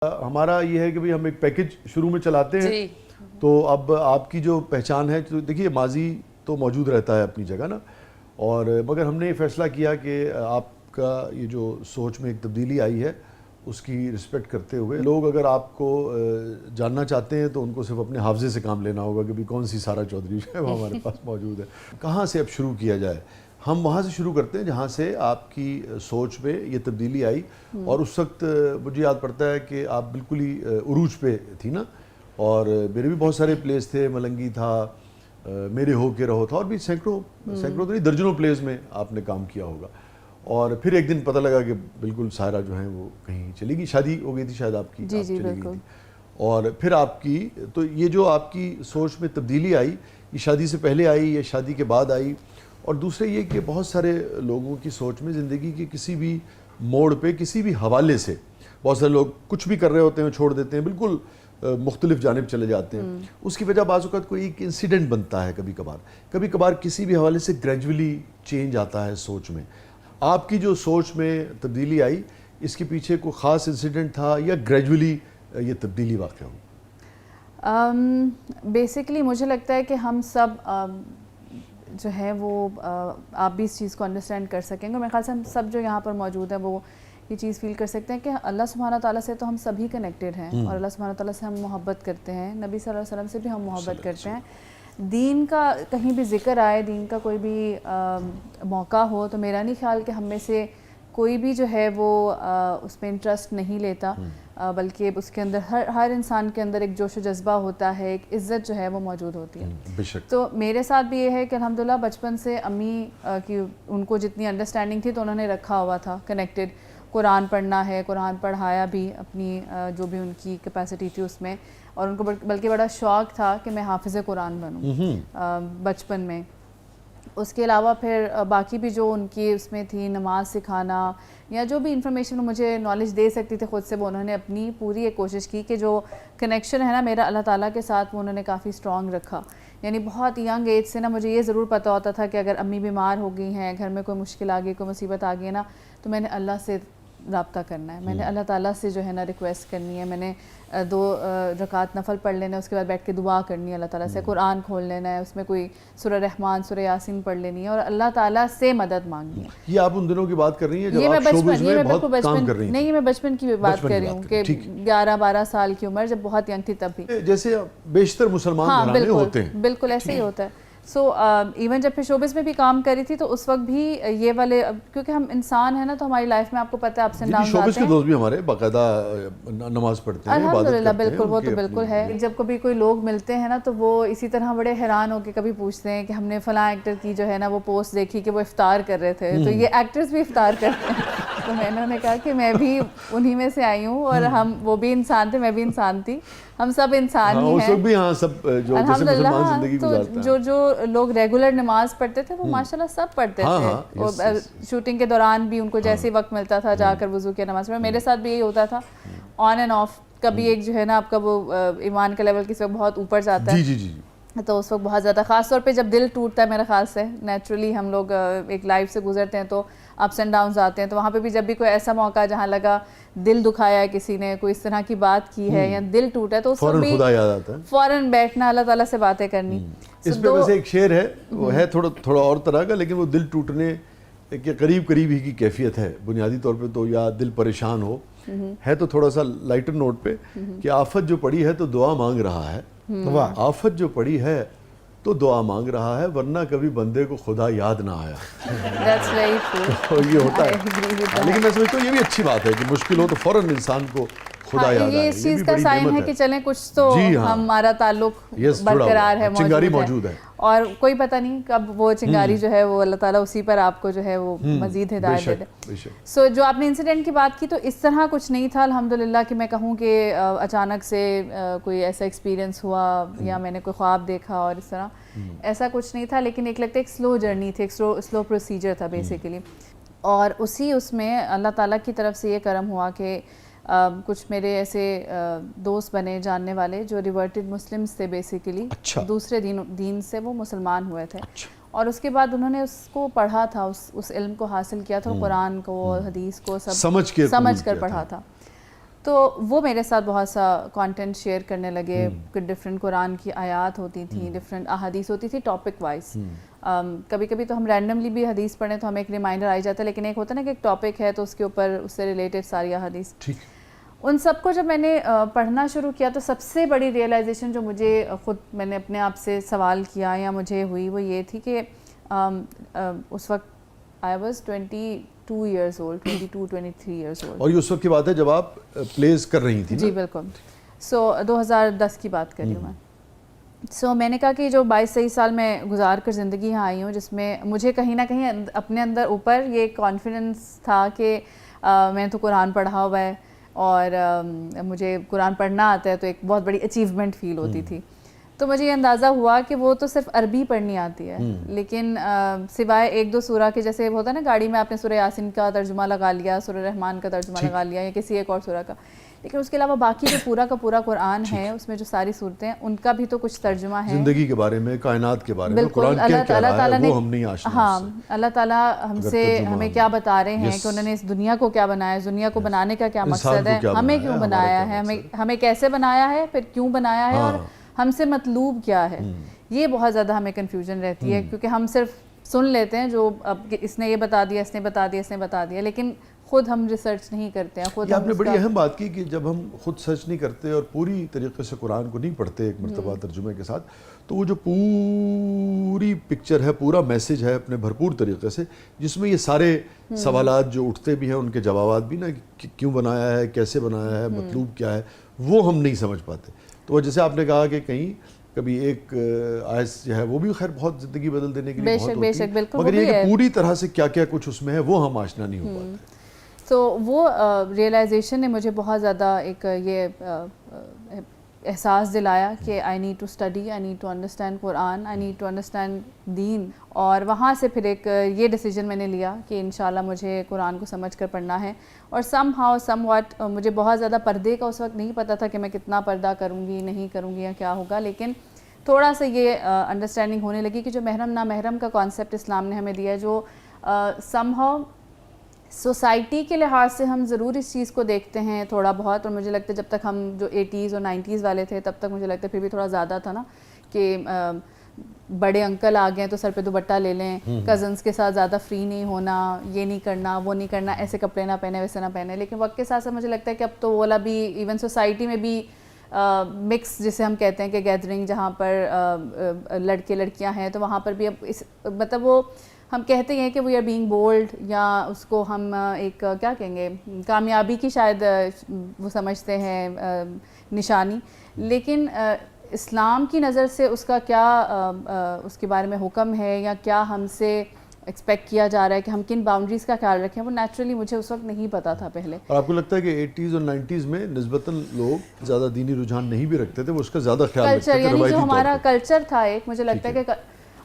ہمارا یہ ہے کہ بھئی ہم ایک پیکج شروع میں چلاتے ہیں تو اب آپ کی جو پہچان ہے تو دیکھیے ماضی تو موجود رہتا ہے اپنی جگہ نا، اور مگر ہم نے یہ فیصلہ کیا کہ آپ کا یہ جو سوچ میں ایک تبدیلی آئی ہے اس کی رسپیکٹ کرتے ہوئے لوگ اگر آپ کو جاننا چاہتے ہیں تو ان کو صرف اپنے حافظے سے کام لینا ہوگا کہ بھی کون سی سارا چودھری جو ہے وہ ہمارے پاس موجود ہے، کہاں سے اب شروع کیا جائے۔ ہم وہاں سے شروع کرتے ہیں جہاں سے آپ کی سوچ میں یہ تبدیلی آئی، اور اس وقت مجھے یاد پڑتا ہے کہ آپ بالکل ہی عروج پہ تھی نا، اور میرے بھی بہت سارے پلیز تھے، ملنگی تھا، میرے ہو کے رہو تھا، اور بھی سینکڑوں تو نہیں درجنوں پلیز میں آپ نے کام کیا ہوگا۔ اور پھر ایک دن پتہ لگا کہ بالکل سائرہ جو ہیں وہ کہیں چلی گئی، شادی ہو گئی تھی شاید آپ کی، آپ چلی گئی تھی، اور پھر آپ کی تو یہ جو آپ کی سوچ میں تبدیلی آئی یہ شادی سے پہلے آئی یا شادی کے بعد آئی؟ اور دوسرے یہ کہ بہت سارے لوگوں کی سوچ میں زندگی کے کسی بھی موڑ پہ کسی بھی حوالے سے بہت سارے لوگ کچھ بھی کر رہے ہوتے ہیں چھوڑ دیتے ہیں، بالکل مختلف جانب چلے جاتے ہیں۔ اس کی وجہ بعض اوقات کوئی ایک انسیڈنٹ بنتا ہے، کبھی کبھار کسی بھی حوالے سے گریجولی چینج آتا ہے سوچ میں۔ آپ کی جو سوچ میں تبدیلی آئی اس کے پیچھے کوئی خاص انسیڈنٹ تھا یا گریجولی یہ تبدیلی واقع ہوئی؟ بیسکلی مجھے لگتا ہے کہ ہم سب جو ہے وہ آپ بھی اس چیز کو انڈرسٹینڈ کر سکیں گے، میرے خیال سے ہم سب جو یہاں پر موجود ہیں وہ یہ چیز فیل کر سکتے ہیں کہ اللہ سبحانہ تعالیٰ سے تو ہم سبھی کنیکٹڈ ہیں، اور اللہ سبحانہ تعالیٰ سے ہم محبت کرتے ہیں، نبی صلی اللہ علیہ وسلم سے بھی ہم محبت کرتے ہیں۔ دین کا کہیں بھی ذکر آئے، دین کا کوئی بھی موقع ہو تو میرا نہیں خیال کہ ہم میں سے کوئی بھی جو ہے وہ اس میں انٹرسٹ نہیں لیتا، بلکہ اس کے اندر ہر انسان کے اندر ایک جوش و جذبہ ہوتا ہے، ایک عزت جو ہے وہ موجود ہوتی ہے۔ تو میرے ساتھ بھی یہ ہے کہ الحمدللہ بچپن سے امی کی ان کو جتنی انڈرسٹینڈنگ تھی تو انہوں نے رکھا ہوا تھا کنیکٹڈ، قرآن پڑھنا ہے، قرآن پڑھایا بھی اپنی جو بھی ان کی کیپیسٹی تھی اس میں، اور ان کو بلکہ بڑا شوق تھا کہ میں حافظ قرآن بنوں بچپن میں۔ اس کے علاوہ پھر باقی بھی جو ان کی اس میں تھی نماز سکھانا یا جو بھی انفارمیشن مجھے نالج دے سکتی تھے خود سے، وہ انہوں نے اپنی پوری ایک کوشش کی کہ جو کنیکشن ہے نا میرا اللہ تعالیٰ کے ساتھ وہ انہوں نے کافی اسٹرانگ رکھا۔ یعنی بہت ینگ ایج سے نا مجھے یہ ضرور پتہ ہوتا تھا کہ اگر امی بیمار ہو گئی ہیں، گھر میں کوئی مشکل آ گئی، کوئی مصیبت آ گئی ہے نا، تو میں نے اللہ سے رابطہ کرنا ہے، میں نے اللہ تعالیٰ سے جو ہے نا ریکویسٹ کرنی ہے، میں نے 2 رکعت نفل پڑھ لینا ہے، اس کے بعد بیٹھ کے دعا کرنی ہے اللہ تعالیٰ سے، قرآن کھول لینا ہے، اس میں کوئی سورہ رحمان سورہ یاسین پڑھ لینی ہے اور اللہ تعالیٰ سے مدد مانگنی ہے۔ یہ آپ ان دنوں کی بات کر رہی ہیں جب آپ شوبز میں بہت کام کر رہی ہیں؟ نہیں، یہ میں بچپن کی بات کر رہی ہوں کہ 11-12 سال کی عمر جب بہت ینگ تھی تب بھی، جیسے بیشتر مسلمان گھرانے ہوتے ہیں۔ بالکل ایسے ہی ہوتا ہے۔ سو ایون جب پھر شوبز میں بھی کام کری تھی تو اس وقت بھی یہ والے، کیونکہ ہم انسان ہیں نا تو ہماری لائف میں آپ کو پتہ ہے اپس اینڈ ڈاؤنز آتے ہیں۔ شوبز کے دوست بھی ہمارے باقاعدہ نماز پڑھتے ہیں، عبادت کرتے ہیں۔ الحمدللہ بالکل، وہ تو بالکل ہے۔ جب کبھی کوئی لوگ ملتے ہیں نا تو وہ اسی طرح بڑے حیران ہو کے کبھی پوچھتے ہیں کہ ہم نے فلاں ایکٹر کی جو ہے نا وہ پوسٹ دیکھی کہ وہ افطار کر رہے تھے، تو یہ ایکٹرز بھی افطار کرتے ہیں۔ تو میں نے کہا کہ میں بھی انہی میں سے آئی ہوں، اور وہ بھی انسان تھے، میں بھی انسان تھی، ہم سب انسان ہی ہیں۔ اس وقت بھی ہاں سب جو جیسے مسلمان زندگی گزارتے ہیں، تو جو لوگ ریگولر نماز پڑھتے تھے وہ ماشاءاللہ سب پڑھتے تھے، شوٹنگ کے دوران بھی ان کو جیسے وقت ملتا تھا جا کر وضو کے نماز پڑھا۔ میرے ساتھ بھی یہی ہوتا تھا، آن اینڈ آف، کبھی ایک جو ہے نا آپ کا وہ ایمان کا لیول کسی وقت بہت اوپر جاتا ہے تو اس وقت بہت زیادہ، خاص طور پہ جب دل ٹوٹتا ہے میرے خیال سے، نیچرلی ہم لوگ ایک لائف سے گزرتے ہیں تو اپس اینڈ ڈاؤنز آتے ہیں، تو وہاں پہ بھی جب بھی کوئی ایسا موقع جہاں لگا دل دکھایا ہے کسی نے، کوئی اس طرح کی بات کی ہے یا دل ٹوٹا ہے، تو اس وقت بھی خدا یاد آتا ہے، فوراً بیٹھنا اللہ تعالیٰ سے باتیں کرنی۔ اس پہ ویسے ایک شعر ہے، وہ ہے تھوڑا اور طرح کا، لیکن وہ دل ٹوٹنے کے قریب ہی کی کیفیت ہے بنیادی طور پہ تو، یا دل پریشان ہو، ہے تو تھوڑا سا لائٹر نوٹ پہ کہ آفت جو پڑی ہے تو دعا مانگ رہا ہے، آفت جو پڑی ہے تو دعا مانگ رہا ہے، ورنہ کبھی بندے کو خدا یاد نہ آیا۔ یہ ہوتا ہے، لیکن میں سمجھتا ہوں یہ بھی اچھی بات ہے کہ مشکل ہو تو فوراً انسان کو خدا یاد آئے۔ یہ اس چیز کا سائن ہے کہ چلیں کچھ تو ہمارا تعلق برقرار ہے، موجود ہے، اور کوئی پتہ نہیں کب وہ چنگاری جو ہے وہ اللہ تعالیٰ اسی پر آپ کو جو ہے وہ مزید ہدایت دے دے۔ سو جو آپ نے انسیڈنٹ کی بات کی تو اس طرح کچھ نہیں تھا الحمدللہ کہ میں کہوں کہ اچانک سے کوئی ایسا ایکسپیرینس ہوا یا میں نے کوئی خواب دیکھا اور اس طرح، ایسا کچھ نہیں تھا، لیکن ایک لگتا ہے ایک سلو جرنی تھی، ایک سلو پروسیجر تھا بیسیکلی، اور اس میں اللہ تعالیٰ کی طرف سے یہ کرم ہوا کہ کچھ میرے ایسے دوست بنے جاننے والے جو ریورٹڈ مسلمز تھے بیسیکلی، دوسرے دین سے وہ مسلمان ہوئے تھے، اور اس کے بعد انہوں نے اس کو پڑھا تھا، اس, اس, علم کو حاصل کیا تھا، قرآن کو حدیث کو سب سمجھ کر پڑھا تھا، اور اس کے بعد انہوں نے اس کو پڑھا تھا، اس علم کو حاصل کیا تھا، قرآن کو حدیث کو سب سمجھ کر پڑھا تھا، اور اس کے بعد انہوں نے اس کو پڑھا تھا، سمجھ کر پڑھا تھا، تو وہ میرے ساتھ بہت سا کانٹینٹ شیئر کرنے لگے. ڈفرینٹ قرآن کی آیات ہوتی تھیں, ڈفرینٹ احادیث ہوتی تھی ٹاپک وائز. کبھی کبھی تو ہم رینڈملی بھی حدیث پڑھیں تو ہمیں ایک ریمائنڈر آئی جاتا ہے, لیکن ایک ہوتا ہے نا کہ ایک ٹاپک ہے تو اس کے اوپر اس سے ریلیٹڈ ساری احادیث. ان سب کو جب میں نے پڑھنا شروع کیا تو سب سے بڑی ریئلائزیشن جو مجھے خود میں نے اپنے آپ سے سوال کیا یا مجھے ہوئی وہ یہ تھی کہ اس وقت I was 22 years old, 23 years old. اور یہ اس وقت کی بات ہے جب آپ پلیز کر رہی تھیں؟ جی بالکل. سو 2010 کی بات کر رہی ہوں میں. سو میں نے کہا کہ جو 22-23 سال میں گزار کر زندگی یہاں آئی ہوں, جس میں مجھے کہیں نہ کہیں اپنے اندر اوپر یہ کانفیڈنس تھا کہ میں تو قرآن پڑھا ہوا ہے اور مجھے قرآن پڑھنا آتا ہے, تو ایک بہت بڑی اچیومنٹ فیل ہوتی تھی. تو مجھے یہ اندازہ ہوا کہ وہ تو صرف عربی پڑھنی آتی ہے, لیکن سوائے ایک دو سورہ کے, جیسے ہوتا ہے نا گاڑی میں آپ نے سورہ یاسین کا ترجمہ لگا لیا, سورہ رحمان کا ترجمہ لگا لیا یا کسی ایک اور سورہ کا, لیکن اس کے علاوہ باقی جو پورا کا پورا قرآن ہے اس میں جو ساری صورتیں ہیں ان کا بھی تو کچھ ترجمہ ہے, زندگی کے بارے میں, کائنات کے بارے میں قرآن کیا کہہ رہا ہے وہ ہم نہیں آشنا. ہاں, اللہ تعالیٰ ہم سے ہمیں کیا بتا رہے ہیں کہ انہوں نے اس دنیا کو کیا بنایا ہے, دنیا کو بنانے کا کیا مقصد ہے, ہمیں کیوں بنایا ہے, ہمیں کیسے بنایا ہے, پھر کیوں بنایا ہے, اور ہم سے مطلوب کیا ہے. یہ بہت زیادہ ہمیں کنفیوژن رہتی ہے, کیونکہ ہم صرف سن لیتے ہیں جو اب اس نے یہ بتا دیا, اس نے بتا دیا, اس نے بتا دیا, لیکن خود ہم ریسرچ نہیں کرتے ہیں. خود آپ نے بڑی اہم بات کی کہ جب ہم خود سرچ نہیں کرتے اور پوری طریقے سے قرآن کو نہیں پڑھتے ایک مرتبہ ترجمے کے ساتھ, تو وہ جو پوری پکچر ہے, پورا میسج ہے اپنے بھرپور طریقے سے, جس میں یہ سارے سوالات جو اٹھتے بھی ہیں ان کے جوابات بھی نا, کیوں بنایا ہے, کیسے بنایا ہے, مطلوب کیا ہے, وہ ہم نہیں سمجھ پاتے. تو جیسے آپ نے کہا کہ کہیں کبھی ایک آیت جو ہے وہ بھی خیر بہت زندگی بدل دینے کے لیے بہت ہوتی ہے, مگر یہ کہ پوری طرح سے کیا کیا کچھ اس میں ہے وہ ہم آشنا نہیں ہو پاتے. تو وہ ریئلائزیشن نے مجھے بہت زیادہ ایک یہ احساس دلایا کہ I need to study, I need to understand Quran, I need to understand دین. اور وہاں سے پھر ایک یہ ڈیسیجن میں نے لیا کہ انشاءاللہ مجھے قرآن کو سمجھ کر پڑھنا ہے. اور سم ہاؤ سم واٹ مجھے بہت زیادہ پردے کا اس وقت نہیں پتہ تھا کہ میں کتنا پردہ کروں گی, نہیں کروں گی یا کیا ہوگا, لیکن تھوڑا سا یہ انڈرسٹینڈنگ ہونے لگی کہ جو محرم نامحرم کا کانسیپٹ اسلام نے ہمیں دیا ہے, جو سم ہاؤ سوسائٹی کے لحاظ سے ہم ضرور اس چیز کو دیکھتے ہیں تھوڑا بہت, اور مجھے لگتا ہے جب تک ہم جو 80s اور 90s والے تھے تب تک مجھے لگتا ہے پھر بھی تھوڑا زیادہ تھا نا, کہ بڑے انکل آ گئے تو سر پہ دوپٹہ لے لیں, کزنس کے ساتھ زیادہ فری نہیں ہونا, یہ نہیں کرنا, وہ نہیں کرنا, ایسے کپڑے نہ پہنے, ویسے نہ پہنے. لیکن وقت کے ساتھ ساتھ مجھے لگتا ہے کہ اب تو وہ بھی ایون سوسائٹی میں بھی مکس جسے ہم کہتے ہیں کہ گیدرنگ جہاں پر لڑکے لڑکیاں ہیں, تو وہاں پر بھی اب مطلب وہ ہم کہتے ہیں کہ وی آر بینگ بولڈ, یا اس کو ہم ایک کیا کہیں گے کامیابی کی شاید وہ سمجھتے ہیں نشانی, لیکن اسلام کی نظر سے اس کا کیا اس کے بارے میں حکم ہے یا کیا ہم سے ایکسپیکٹ کیا جا رہا ہے کہ ہم کن باؤنڈریز کا خیال رکھیں, وہ نیچرلی مجھے اس وقت نہیں پتا تھا پہلے. اور آپ کو لگتا ہے کہ 80s اور 90s میں نسبتاً لوگ زیادہ دینی رجحان نہیں بھی رکھتے تھے, وہ اس کا زیادہ خیال رکھتے تھے, یعنی جو ہمارا کلچر تھا ایک, مجھے لگتا ہے کہ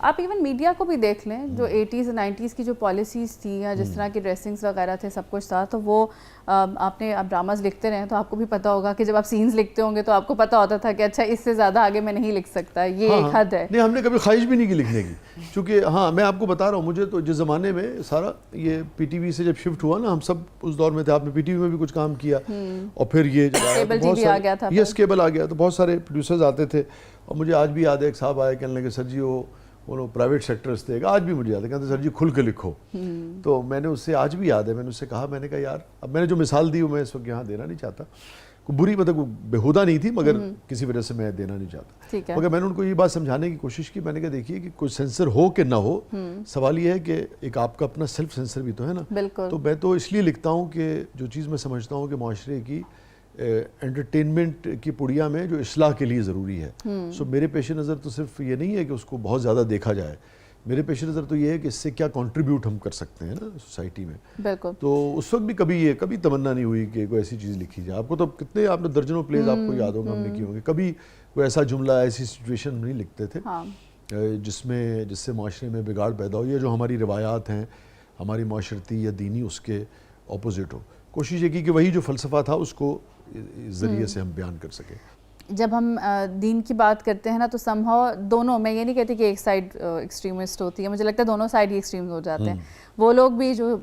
آپ ایون میڈیا کو بھی دیکھ لیں, جو 80s اور 90s کی جو پالیسیز تھی یا جس طرح کی ڈریسنگس وغیرہ تھے, سب کچھ تھا, تو وہ آپ ڈراماز لکھتے رہے تو آپ کو بھی پتہ ہوگا کہ جب آپ سینز لکھتے ہوں گے تو آپ کو پتہ ہوتا تھا کہ اچھا اس سے زیادہ آگے میں نہیں لکھ سکتا, یہ ایک حد ہے. نہیں, ہم نے کبھی خواہش بھی نہیں کی لکھنے کی, چونکہ ہاں میں آپ کو بتا رہا ہوں, مجھے تو جس زمانے میں سارا یہ پی ٹی وی سے جب شفٹ ہوا نا, ہم سب اس دور میں تھے, آپ نے پی ٹی وی میں بھی کچھ کام کیا, اور پھر یہ کیبل ٹی وی آ گیا تھا, یس کیبل آ گیا, تو بہت سارے پروڈیوسرز آتے تھے, اور مجھے آج بھی یاد ہے ایک صاحب آئے کہنے لگے سر جی وہ پرائیویٹ سیکٹرز تھے, آج بھی مجھے یاد ہے, کہتے سر جی کھل کے لکھو. تو میں نے اس سے آج بھی یاد ہے, میں نے اس سے کہا, میں نے کہا یار اب میں نے جو مثال دی وہ میں اس وقت یہاں دینا نہیں چاہتا, کوئی بری مطلب بےہودہ نہیں تھی, مگر کسی وجہ سے میں دینا نہیں چاہتا, مگر میں نے ان کو یہ بات سمجھانے کی کوشش کی. میں نے کہا دیکھیے کہ کوئی سینسر ہو کہ نہ ہو, سوال یہ ہے کہ ایک آپ کا اپنا سیلف سینسر بھی تو ہے نا. تو میں تو اس لیے لکھتا ہوں کہ جو چیز میں سمجھتا ہوں کہ معاشرے کی انٹرٹینمنٹ کی پڑیا میں جو اصلاح کے لیے ضروری ہے, سو میرے پیش نظر تو صرف یہ نہیں ہے کہ اس کو بہت زیادہ دیکھا جائے, میرے پیش نظر تو یہ ہے کہ اس سے کیا کنٹریبیوٹ ہم کر سکتے ہیں نا سوسائٹی میں. بالکل. تو اس وقت بھی کبھی تمنا نہیں ہوئی کہ کوئی ایسی چیز لکھی جائے. آپ کو تو کتنے آپ نے درجنوں پلیز آپ کو یاد ہوگا ہم نے کی ہوں گے, کبھی کوئی ایسا جملہ ایسی سچویشن نہیں لکھتے تھے جس سے معاشرے میں بگاڑ پیدا ہو, یا جو ہماری روایات ہیں ہماری معاشرتی یا دینی اس کے اپوزٹ ہو. کوشش یہ کی کہ وہی جو فلسفہ تھا اس کو ذریعے سے ہم بیان کر سکیں. جب ہم دین کی بات کرتے ہیں نا تو سمہاؤ دونوں, میں یہ نہیں کہتی کہ ایک سائڈ ایکسٹریمسٹ ہوتی ہے, مجھے لگتا ہے دونوں سائڈ ہی ایکسٹریمز ہو جاتے ہیں. وہ لوگ بھی جو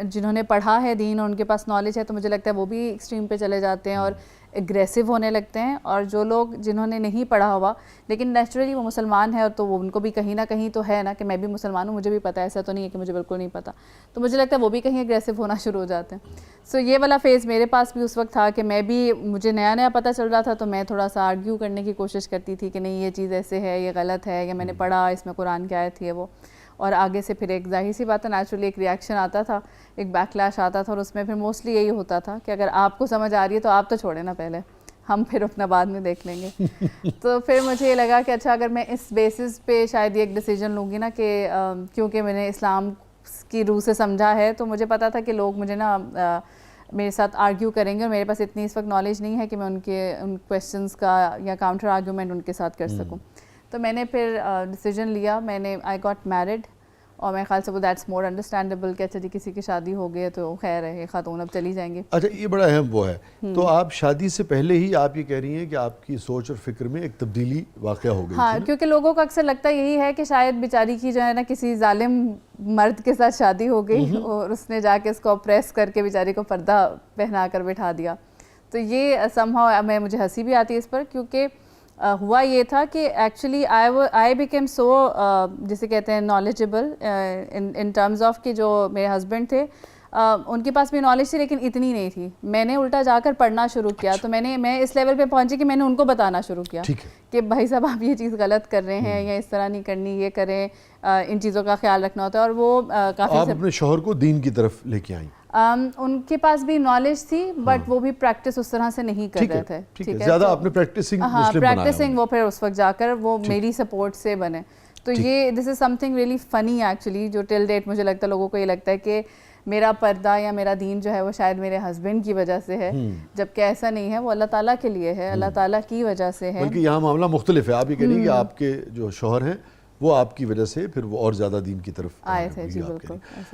جنہوں نے پڑھا ہے دین اور ان کے پاس نالج ہے تو مجھے لگتا ہے وہ بھی ایکسٹریم پہ چلے جاتے ہیں اور اگریسو ہونے لگتے ہیں, اور جو لوگ جنہوں نے نہیں پڑھا ہوا لیکن نیچرلی وہ مسلمان ہے اور تو وہ ان کو بھی کہیں نہ کہیں تو ہے نا کہ میں بھی مسلمان ہوں, مجھے بھی پتہ ہے, ایسا تو نہیں ہے کہ مجھے بالکل نہیں پتہ, تو مجھے لگتا ہے وہ بھی کہیں اگریسو ہونا شروع ہو جاتے ہیں. سو یہ والا فیز میرے پاس بھی اس وقت تھا کہ میں بھی, مجھے نیا نیا پتہ چل رہا تھا تو میں تھوڑا سا آرگیو کرنے کی کوشش کرتی تھی کہ نہیں یہ چیز ایسے ہے, یہ غلط ہے, یا میں نے پڑھا اس میں قرآن کی آیت تھی ہے وہ, اور آگے سے پھر ایک ظاہر سی بات ہے نیچرلی ایک ریئیکشن آتا تھا, ایک بیک کلیش آتا تھا, اور اس میں پھر موسٹلی یہی ہوتا تھا کہ اگر آپ کو سمجھ آ رہی ہے تو آپ تو چھوڑیں نا پہلے, ہم پھر اپنا بعد میں دیکھ لیں گے. تو پھر مجھے یہ لگا کہ اچھا اگر میں اس بیسس پہ شاید یہ ایک ڈیسیجن لوں گی نا کہ کیونکہ میں نے اسلام کی روح سے سمجھا ہے تو مجھے پتا تھا کہ لوگ مجھے نا میرے ساتھ آرگیو کریں گے, اور میرے پاس اتنی اس وقت نالج نہیں ہے کہ میں ان کویسچنس کا یا کاؤنٹر آرگیومنٹ ان کے ساتھ کر سکوں. تو میں نے پھر ڈیسیجن لیا, میں نے آئی گاٹ میرڈ, اور میرے خیال سے وہ دیٹس مور انڈرسٹینڈیبل کہ اچھا جی کسی کی شادی ہو گئی ہے تو خیر ہے, یہ خاتون اب چلی جائیں گے. اچھا یہ بڑا اہم وہ ہے, تو آپ شادی سے پہلے ہی آپ یہ کہہ رہی ہیں کہ آپ کی سوچ اور فکر میں ایک تبدیلی واقع ہو گئی. ہاں, کیونکہ لوگوں کو اکثر لگتا یہی ہے کہ شاید بیچاری کی جو ہے نا کسی ظالم مرد کے ساتھ شادی ہو گئی اور اس نے جا کے اس کو اپریس کر کے بیچاری کو پردہ پہنا کر بٹھا دیا. تو یہ سمہاؤ مجھے ہنسی بھی آتی ہے اس پر, کیونکہ ہوا یہ تھا کہ ایکچولی آئی بیکیم سو جسے کہتے ہیں نالجبل ان ٹرمز آف کہ جو میرے ہسبینڈ تھے ان کے پاس بھی نالج تھی لیکن اتنی نہیں تھی. میں نے الٹا جا کر پڑھنا شروع کیا, تو میں اس لیول پہ پہنچی کہ میں نے ان کو بتانا شروع کیا کہ بھائی صاحب آپ یہ چیز غلط کر رہے ہیں, یا اس طرح نہیں کرنی, یہ کریں, ان چیزوں کا خیال رکھنا ہوتا ہے. اور وہ کافی آپ اپنے شوہر کو دین کی طرف لے کے آئیں. ان کے پاس بھی نالج تھی بٹ وہ بھی پریکٹس اس طرح سے نہیں کر رہے تھے. ٹھیک ہے, زیادہ آپ نے پریکٹسنگ مسلم بنایا. پریکٹسنگ وہ پھر اس وقت جا کر وہ میری سپورٹ سے بنے. تو یہ دس از سم تھنگ ریئلی فنی ایکچولی, جو ٹل ڈیٹ مجھے لگتا ہے لوگوں کو یہ لگتا ہے کہ میرا پردہ یا میرا دین جو ہے وہ شاید میرے ہسبینڈ کی وجہ سے ہے, جبکہ ایسا نہیں ہے, وہ اللہ تعالیٰ کے لیے ہے, اللہ تعالیٰ کی وجہ سے ہے. بلکہ یہاں معاملہ مختلف ہے. آپ یہ کہہ رہی ہیں کہ آپ کے جو شوہر ہیں وہ آپ کی وجہ سے پھر وہ اور زیادہ دین کی طرف آئے تھے. جی بالکل.